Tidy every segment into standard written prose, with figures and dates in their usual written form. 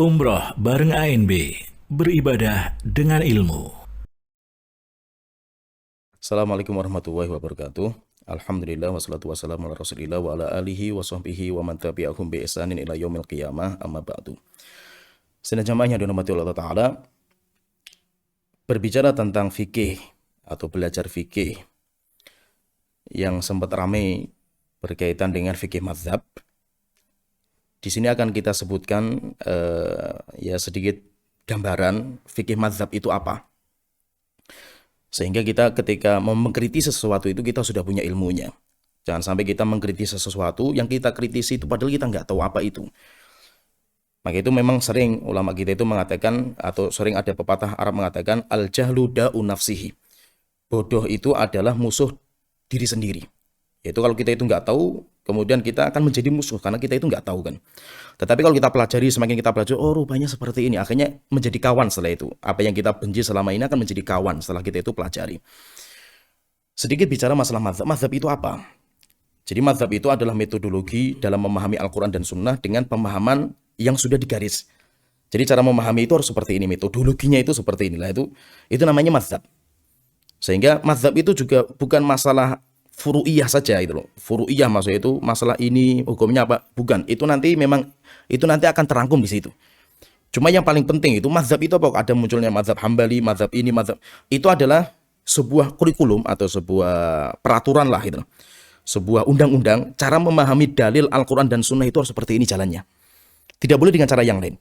Umroh bareng ANB, beribadah dengan ilmu. Assalamualaikum warahmatullahi wabarakatuh. Alhamdulillah wassalatu wassalamu ala rasulillah wa ala alihi wa sahbihi wa man tabi'ahum bi ihsanin ila yaumil qiyamah amma ba'du. Sidang jamaah yang dirahmati Allah Ta'ala, berbicara tentang fikih atau belajar fikih yang sempat ramai berkaitan dengan fikih mazhab. Di sini akan kita sebutkan sedikit gambaran fikih mazhab itu apa. Sehingga kita ketika mau mengkritisi sesuatu itu kita sudah punya ilmunya. Jangan sampai kita mengkritisi sesuatu yang kita kritisi itu padahal kita nggak tahu apa itu. Maka itu memang sering ulama kita itu mengatakan, atau sering ada pepatah Arab mengatakan, al-jahlu da'u nafsihi. Bodoh itu adalah musuh diri sendiri. Yaitu kalau kita itu nggak tahu, kemudian kita akan menjadi musuh karena kita itu nggak tahu kan. Tetapi kalau kita pelajari, semakin kita pelajari, oh rupanya seperti ini, akhirnya menjadi kawan setelah itu. Apa yang kita benci selama ini akan menjadi kawan setelah kita itu pelajari. Sedikit bicara masalah mazhab. Mazhab itu apa? Jadi mazhab itu adalah metodologi dalam memahami Al-Quran dan Sunnah dengan pemahaman yang sudah digaris. Jadi cara memahami itu harus seperti ini, metodologinya itu seperti inilah, itu namanya mazhab. Sehingga mazhab itu juga bukan masalah furu'iyah saja itu loh. Furu'iyah maksudnya itu masalah ini hukumnya apa? Bukan. Itu nanti akan terangkum di situ. Cuma yang paling penting itu mazhab itu apa? Ada munculnya mazhab Hambali, mazhab ini, mazhab itu adalah sebuah kurikulum atau sebuah peraturan lah itu. Sebuah undang-undang cara memahami dalil Al-Qur'an dan Sunnah itu harus seperti ini jalannya. Tidak boleh dengan cara yang lain.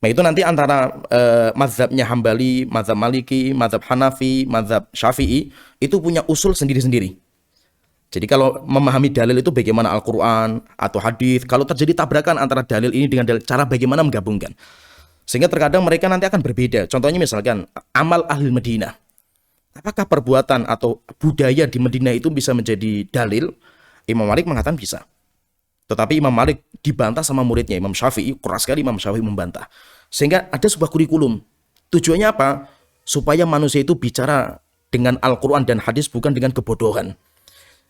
Nah itu nanti antara mazhabnya Hambali, mazhab Maliki, mazhab Hanafi, mazhab Syafi'i itu punya usul sendiri-sendiri. Jadi kalau memahami dalil itu bagaimana Al-Quran atau hadis, kalau terjadi tabrakan antara dalil ini dengan dalil, cara bagaimana menggabungkan. Sehingga terkadang mereka nanti akan berbeda. Contohnya misalkan amal ahli Madinah. Apakah perbuatan atau budaya di Madinah itu bisa menjadi dalil? Imam Malik mengatakan bisa. Tetapi Imam Malik dibantah sama muridnya Imam Syafi'i, keras sekali Imam Syafi'i membantah. Sehingga ada sebuah kurikulum. Tujuannya apa? Supaya manusia itu bicara dengan Al-Quran dan hadis bukan dengan kebodohan.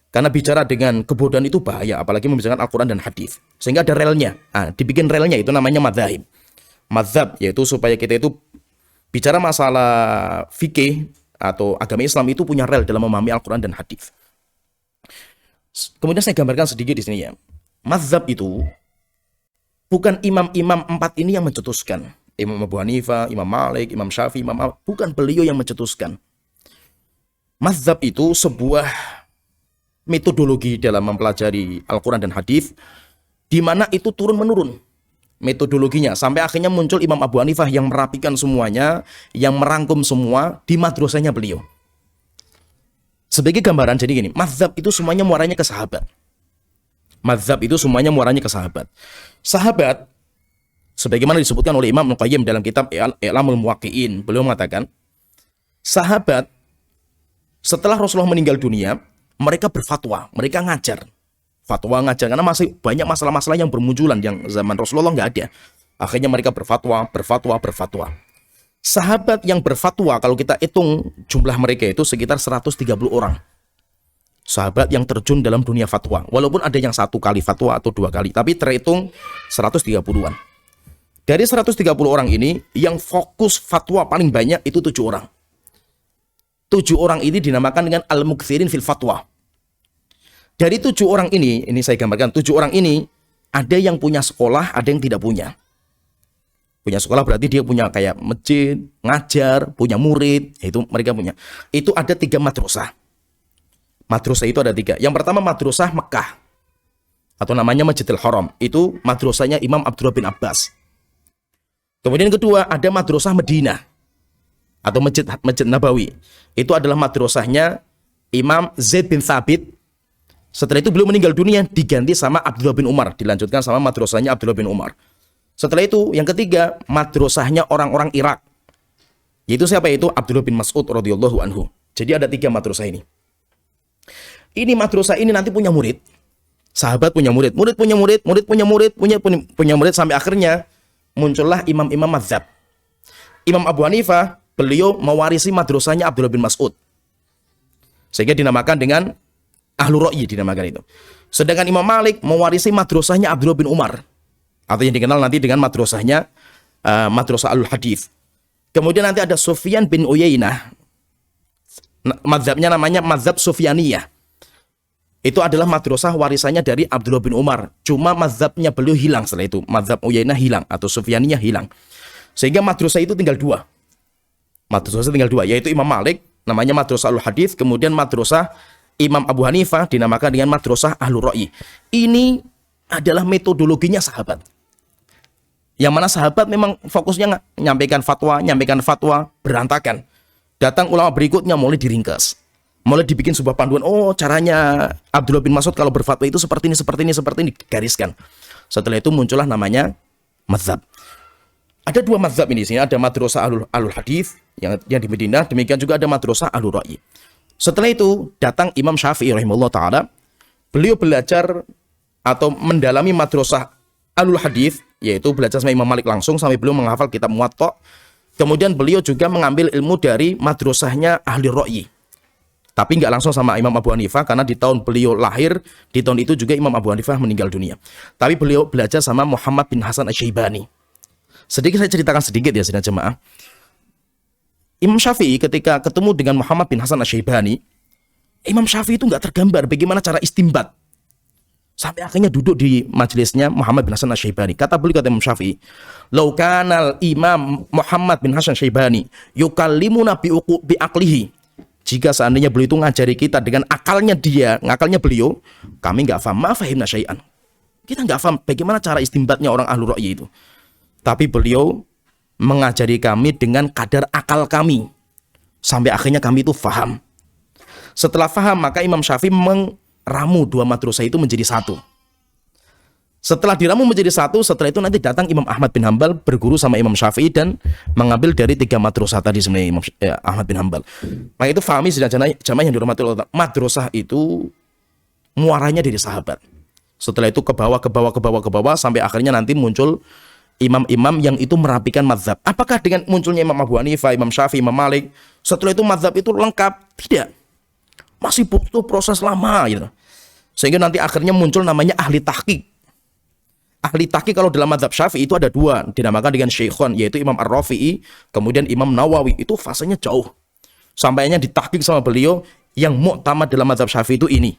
Karena bicara dengan kebodohan itu bahaya, apalagi membicarakan Al-Quran dan hadis. Sehingga ada relnya. Dibikin relnya itu namanya madzhab. Madzhab yaitu supaya kita itu bicara masalah fikih atau agama Islam itu punya rel dalam memahami Al-Quran dan hadis. Kemudian saya gambarkan sedikit di sini ya. Madzhab itu bukan imam-imam 4 ini yang mencetuskan. Imam Abu Hanifah, Imam Malik, Imam Syafi'i, bukan beliau yang mencetuskan. Madzhab itu sebuah metodologi dalam mempelajari Al-Quran dan hadis, di mana itu turun-menurun metodologinya, sampai akhirnya muncul Imam Abu Hanifah yang merapikan semuanya, yang merangkum semua di madrasahnya beliau. Sebagai gambaran, jadi gini, madzhab itu semuanya muaranya ke sahabat. Madzhab itu semuanya muaranya ke sahabat. Sahabat, sebagaimana disebutkan oleh Imam Ibnu Qayyim dalam kitab I'lamul Muwaqqi'in, beliau mengatakan, sahabat setelah Rasulullah meninggal dunia, mereka berfatwa, mereka ngajar. Fatwa ngajar, karena masih banyak masalah-masalah yang bermunculan yang zaman Rasulullah nggak ada. Akhirnya mereka berfatwa. Sahabat yang berfatwa, kalau kita hitung jumlah mereka itu sekitar 130 orang. Sahabat yang terjun dalam dunia fatwa. Walaupun ada yang 1 kali fatwa atau 2 kali, tapi terhitung 130-an. Dari 130 orang ini, yang fokus fatwa paling banyak itu 7 orang. 7 orang ini dinamakan dengan al-mukthirin fil fatwa. Dari 7 orang ini saya gambarkan, 7 orang ini, ada yang punya sekolah, ada yang tidak punya. Punya sekolah berarti dia punya kayak masjid, ngajar, punya murid, itu mereka punya. Itu ada 3 madrasah. Madrasah itu ada 3. Yang pertama madrasah Mekah, atau namanya Masjidil Haram. Itu madrasahnya Imam Abdullah bin Abbas. Kemudian kedua ada madrasah Madinah, atau Masjid Nabawi. Itu adalah madrasahnya Imam Zaid bin Thabit. Setelah itu beliau meninggal dunia, diganti sama Abdullah bin Umar, dilanjutkan sama madrasahnya Abdullah bin Umar. Setelah itu yang ketiga madrasahnya orang-orang Irak. Yaitu siapa itu? Abdullah bin Mas'ud radhiyallahu anhu. Jadi ada 3 madrasah ini. Ini madrasah ini nanti punya murid. Sahabat punya murid, murid punya murid, murid punya murid, punya murid, sampai akhirnya muncullah imam-imam mazhab. Imam Abu Hanifah, beliau mewarisi madrasahnya Abdullah bin Mas'ud. Sehingga dinamakan dengan Ahlul Ra'yi, dinamakan itu. Sedangkan Imam Malik mewarisi madrasahnya Abdullah bin Umar, atau yang dikenal nanti dengan madrasahnya madrasah al-hadith. Kemudian nanti ada Sufyan bin Uyainah. Mazhabnya namanya mazhab Sufyaniyah. Itu adalah madrasah warisannya dari Abdullah bin Umar. Cuma mazhabnya beliau hilang setelah itu. Mazhab Uyainah hilang atau Sufyaniyah hilang. Sehingga madrasah itu tinggal dua. Madrasah tinggal dua, yaitu Imam Malik, namanya madrasah al-hadith. Kemudian madrasah Imam Abu Hanifah dinamakan dengan madrasah Ahlur Ra'yi. Ini adalah metodologinya sahabat. Yang mana sahabat memang fokusnya nyampaikan fatwa, berantakan. Datang ulama berikutnya mulai diringkas. Mulai dibikin sebuah panduan, oh caranya Abdullah bin Mas'ud kalau berfatwa itu seperti ini, digariskan. Setelah itu muncullah namanya mazhab. Ada dua mazhab ini. Sini ada madrasah Ahlul Hadith yang di Madinah, demikian juga ada madrasah Ahlur Ra'yi. Setelah itu datang Imam Syafi'i rahimahullah taala. Beliau belajar atau mendalami madrasah Ahlul Hadith, yaitu belajar sama Imam Malik langsung sampai beliau menghafal kitab Muwatta. Kemudian beliau juga mengambil ilmu dari madrasahnya Ahli Ra'yi. Tapi nggak langsung sama Imam Abu Hanifah, karena di tahun beliau lahir, di tahun itu juga Imam Abu Hanifah meninggal dunia. Tapi beliau belajar sama Muhammad bin Hasan Asy-Syaibani. Sedikit saya ceritakan sedikit ya sidang jemaah. Imam Syafi'i ketika ketemu dengan Muhammad bin Hasan Asy-Syaibani, Imam Syafi'i itu nggak tergambar bagaimana cara istimbat. Sampai akhirnya duduk di majelisnya Muhammad bin Hasan Asy-Syaibani. Kata beliau, kata Imam Syafi'i, "Lau kanal Imam Muhammad bin Hasan Asy-Syaibani yukallimuna bi aqlihi." Jika seandainya beliau itu ngajari kita dengan akalnya beliau, kami nggak paham, ma fahimna syai'an. Kita nggak paham bagaimana cara istimbatnya orang Ahlur Ra'yi itu. Tapi beliau mengajari kami dengan kadar akal kami. Sampai akhirnya kami itu faham. Setelah faham, maka Imam Syafi'i ramu dua madrasah itu menjadi satu. Setelah diramu menjadi satu, setelah itu nanti datang Imam Ahmad bin Hambal berguru sama Imam Syafi'i dan mengambil dari tiga madrasah tadi sebenarnya Imam Ahmad bin Hambal. Maka itu fahami sudah jamaah yang dirahmati Allah. Madrasah itu muaranya dari sahabat. Setelah itu ke bawah sampai akhirnya nanti muncul imam-imam yang itu merapikan mazhab. Apakah dengan munculnya Imam Abu Hanifah, Imam Syafi'i, Imam Malik, setelah itu mazhab itu lengkap? Tidak. Masih butuh proses lama gitu. Sehingga nanti akhirnya muncul namanya ahli tahqiq. Ahli tahqiq kalau dalam mazhab Syafi'i itu ada dua, dinamakan dengan Syekhon, yaitu Imam Ar-Rafi'i, kemudian Imam Nawawi. Itu fasenya jauh. Sampainya ditahqiq sama beliau, yang mu'tamad dalam mazhab Syafi'i itu ini.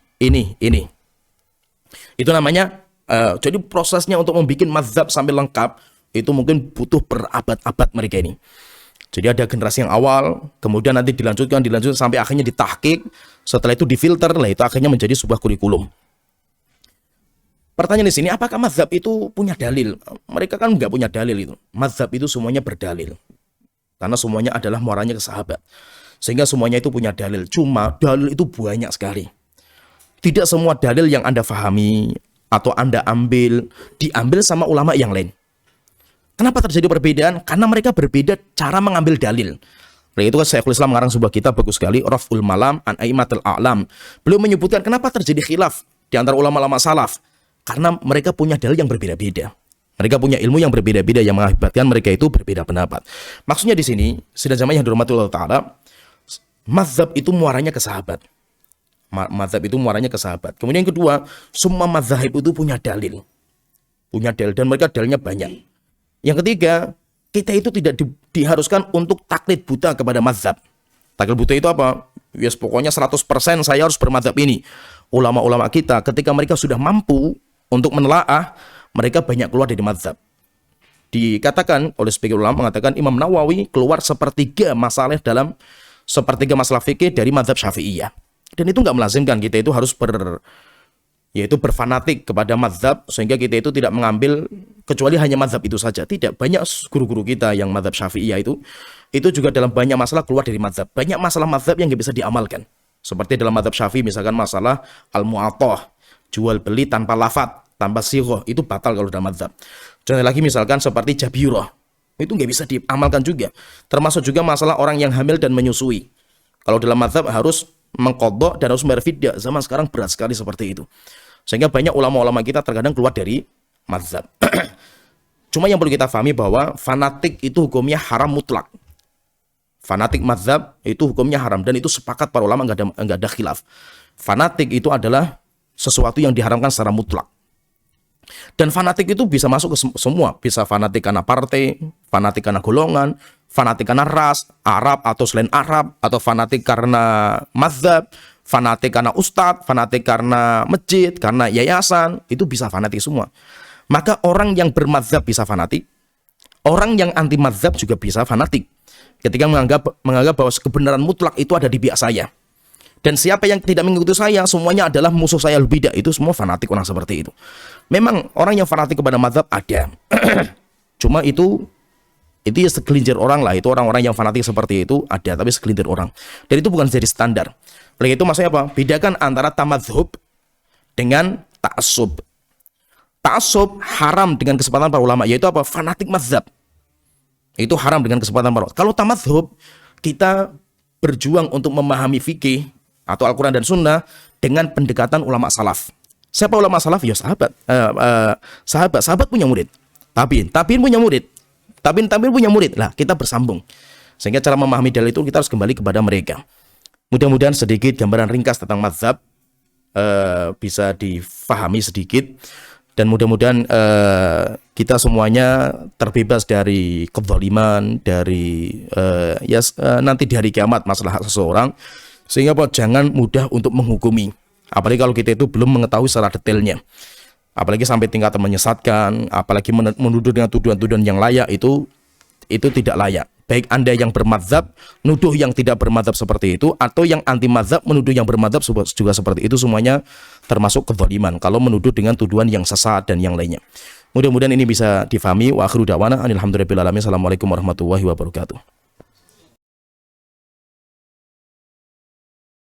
Itu namanya, jadi prosesnya untuk membuat mazhab sampai lengkap, itu mungkin butuh berabad-abad mereka ini. Jadi ada generasi yang awal, kemudian nanti dilanjutkan sampai akhirnya ditahqiq, setelah itu difilter, lah itu akhirnya menjadi sebuah kurikulum. Pertanyaan di sini, apakah mazhab itu punya dalil? Mereka kan nggak punya dalil itu. Mazhab itu semuanya berdalil. Karena semuanya adalah muaranya ke sahabat. Sehingga semuanya itu punya dalil. Cuma dalil itu banyak sekali. Tidak semua dalil yang Anda fahami atau Anda diambil sama ulama yang lain. Kenapa terjadi perbedaan? Karena mereka berbeda cara mengambil dalil. Oleh itu kan Syekhul Islam mengarang sebuah kitab bagus sekali, Raf'ul Malam an A'immatul A'lam. Beliau menyebutkan kenapa terjadi khilaf di antara ulama-ulama salaf. Karena mereka punya dalil yang berbeda-beda. Mereka punya ilmu yang berbeda-beda yang mengakibatkan mereka itu berbeda pendapat. Maksudnya di sini, sudah zaman yang dirahmati Allah Ta'ala, mazhab itu muaranya ke sahabat. Mazhab itu muaranya ke sahabat. Kemudian yang kedua, semua mazhab itu punya dalil. Punya dalil dan mereka dalilnya banyak. Yang ketiga, kita itu tidak diharuskan untuk taklid buta kepada mazhab. Taklid buta itu apa? Yes, pokoknya 100% saya harus bermazhab ini. Ulama-ulama kita ketika mereka sudah mampu untuk menelaah, mereka banyak keluar dari mazhab. Dikatakan oleh sebagian ulama mengatakan Imam Nawawi keluar sepertiga masalah fikih dari mazhab Syafi'iyah. Dan itu nggak melazimkan kita itu harus berfanatik kepada mazhab sehingga kita itu tidak mengambil kecuali hanya mazhab itu saja. Tidak, banyak guru-guru kita yang mazhab Syafi'iyah itu juga dalam banyak masalah keluar dari mazhab. Banyak masalah mazhab yang nggak bisa diamalkan. Seperti dalam mazhab Syafi'i misalkan masalah al-mu'athah, jual beli tanpa lafadz, tanpa sighah, itu batal kalau dalam mazhab. Contoh lagi misalkan seperti jabirah, itu nggak bisa diamalkan juga. Termasuk juga masalah orang yang hamil dan menyusui. Kalau dalam mazhab harus mengqadha dan harus membayar fidyah. Zaman sekarang berat sekali seperti itu. Sehingga banyak ulama-ulama kita terkadang keluar dari mazhab. Cuma yang perlu kita pahami bahwa fanatik itu hukumnya haram mutlak. Fanatik mazhab itu hukumnya haram dan itu sepakat para ulama, enggak ada khilaf. Fanatik itu adalah sesuatu yang diharamkan secara mutlak. Dan fanatik itu bisa masuk ke semua, bisa fanatik karena partai, fanatik karena golongan, fanatik karena ras, Arab atau selain Arab, atau fanatik karena mazhab, fanatik karena ustadz, fanatik karena masjid, karena yayasan, itu bisa fanatik semua. Maka orang yang bermazhab bisa fanatik, orang yang anti mazhab juga bisa fanatik. Ketika menganggap bahwa kebenaran mutlak itu ada di pihak saya. Dan siapa yang tidak mengikuti saya, semuanya adalah musuh saya al-bidah. Itu semua fanatik orang seperti itu. Memang orang yang fanatik kepada mazhab ada. Cuma itu ya segelintir orang lah. Itu orang-orang yang fanatik seperti itu ada, tapi segelintir orang. Dan itu bukan jadi standar. Oleh itu maksudnya apa? Bedakan antara tamadzhub dengan ta'assub. Ta'assub haram dengan kesepakatan para ulama, yaitu apa? Fanatik mazhab. Itu haram dengan kesepakatan para ulama. Kalau tamadzhub, kita berjuang untuk memahami fikih atau Al-Quran dan Sunnah dengan pendekatan ulama salaf. Siapa ulama salaf? Ya sahabat. Sahabat punya murid. Tabiin punya murid. Tabiin punya murid. Lah, kita bersambung. Sehingga cara memahami dalil itu kita harus kembali kepada mereka. Mudah-mudahan sedikit gambaran ringkas tentang mazhab bisa difahami sedikit. Dan mudah-mudahan kita semuanya terbebas dari kezaliman, dari nanti di hari kiamat masalah hak seseorang. Sehingga jangan mudah untuk menghukumi. Apalagi kalau kita itu belum mengetahui secara detailnya. Apalagi sampai tingkatan menyesatkan, apalagi menuduh dengan tuduhan-tuduhan yang layak, itu tidak layak. Baik Anda yang bermadzhab, nuduh yang tidak bermadzhab seperti itu, atau yang anti madzhab, menuduh yang bermadzhab juga seperti itu, semuanya termasuk kezaliman. Kalau menuduh dengan tuduhan yang sesat dan yang lainnya. Mudah-mudahan ini bisa difahami. Wa akhiru da'wana alhamdulillahirabbil alamin. Assalamualaikum warahmatullahi wabarakatuh.